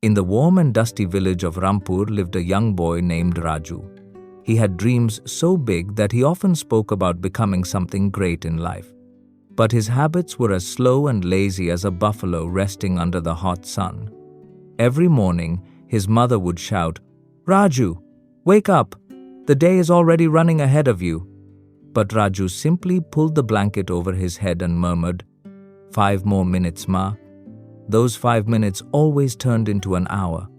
In the warm and dusty village of Rampur lived a young boy named Raju. He had dreams so big that he often spoke about becoming something great in life. But his habits were as slow and lazy as a buffalo resting under the hot sun. Every morning, his mother would shout, "Raju, wake up! The day is already running ahead of you." But Raju simply pulled the blanket over his head and murmured, "5 more minutes, Ma." Those 5 minutes always turned into an hour.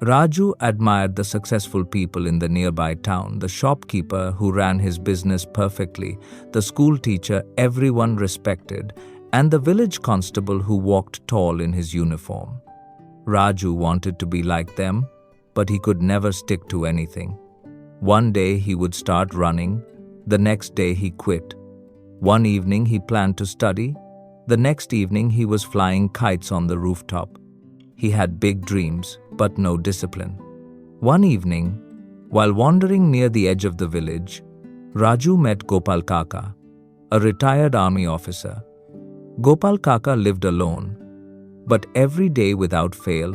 Raju admired the successful people in the nearby town, the shopkeeper who ran his business perfectly, the school teacher everyone respected, and the village constable who walked tall in his uniform. Raju wanted to be like them, but he could never stick to anything. One day he would start running, the next day he quit. One evening he planned to study, the next evening he was flying kites on the rooftop. He had big dreams, but no discipline. One evening, while wandering near the edge of the village, Raju met Gopal Kaka, a retired army officer. Gopal Kaka lived alone, but every day without fail,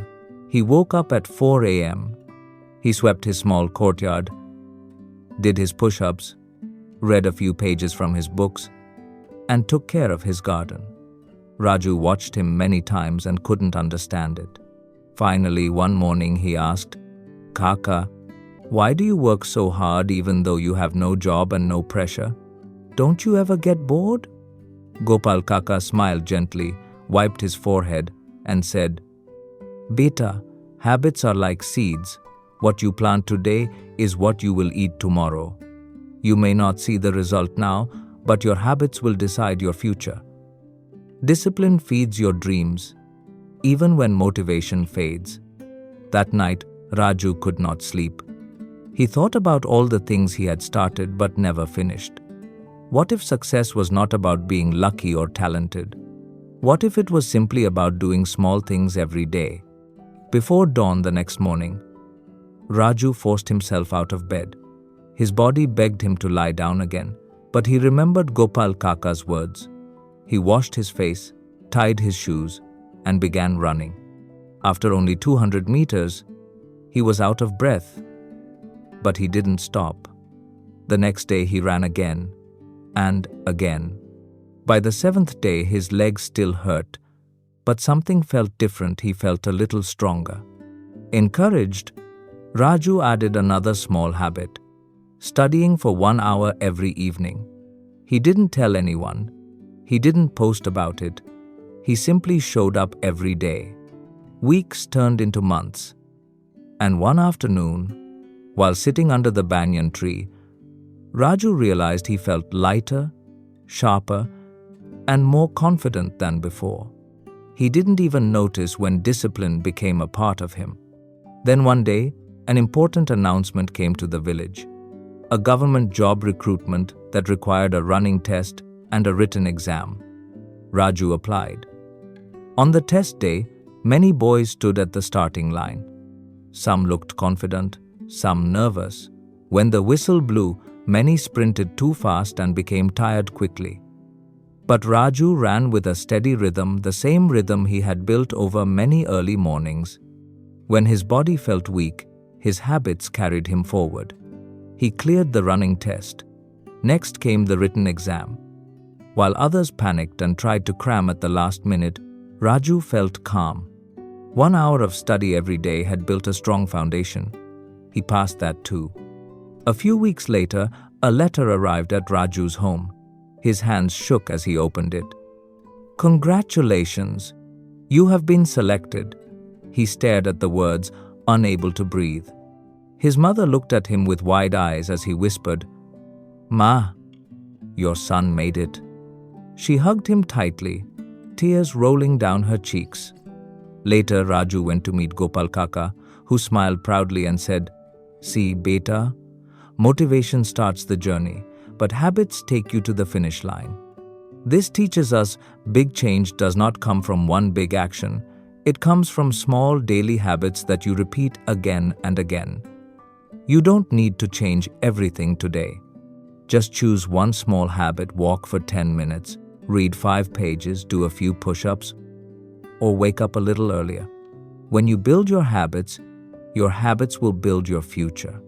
he woke up at 4 a.m. He swept his small courtyard, did his push-ups, read a few pages from his books, and took care of his garden. Raju watched him many times and couldn't understand it. Finally, one morning he asked, "Kaka, why do you work so hard even though you have no job and no pressure? Don't you ever get bored?" Gopal Kaka smiled gently, wiped his forehead, and said, "Beta, habits are like seeds. What you plant today is what you will eat tomorrow. You may not see the result now, but your habits will decide your future. Discipline feeds your dreams, even when motivation fades." That night, Raju could not sleep. He thought about all the things he had started but never finished. What if success was not about being lucky or talented? What if it was simply about doing small things every day? Before dawn the next morning, Raju forced himself out of bed. His body begged him to lie down again, but he remembered Gopal Kaka's words. He washed his face, tied his shoes, and began running. After only 200 meters, he was out of breath. But he didn't stop. The next day he ran again, and again. By the 7th day, his legs still hurt, but something felt different. He felt a little stronger. Encouraged, Raju added another small habit: studying for 1 hour every evening. He didn't tell anyone. He didn't post about it. He simply showed up every day. Weeks turned into months. And one afternoon, while sitting under the banyan tree, Raju realized he felt lighter, sharper, and more confident than before. He didn't even notice when discipline became a part of him. Then one day, an important announcement came to the village. A government job recruitment that required a running test and a written exam. Raju applied. On the test day, many boys stood at the starting line. Some looked confident, some nervous. When the whistle blew, many sprinted too fast and became tired quickly. But Raju ran with a steady rhythm, the same rhythm he had built over many early mornings. When his body felt weak, his habits carried him forward. He cleared the running test. Next came the written exam. While others panicked and tried to cram at the last minute, Raju felt calm. 1 hour of study every day had built a strong foundation. He passed that too. A few weeks later, a letter arrived at Raju's home. His hands shook as he opened it. "Congratulations! You have been selected." He stared at the words, unable to breathe. His mother looked at him with wide eyes as he whispered, "Ma, your son made it." She hugged him tightly, tears rolling down her cheeks. Later, Raju went to meet Gopal Kaka, who smiled proudly and said, "See, beta, motivation starts the journey, but habits take you to the finish line." This teaches us big change does not come from one big action. It comes from small daily habits that you repeat again and again. You don't need to change everything today. Just choose one small habit, walk for 10 minutes, read 5 pages, do a few push-ups, or wake up a little earlier. When you build your habits will build your future.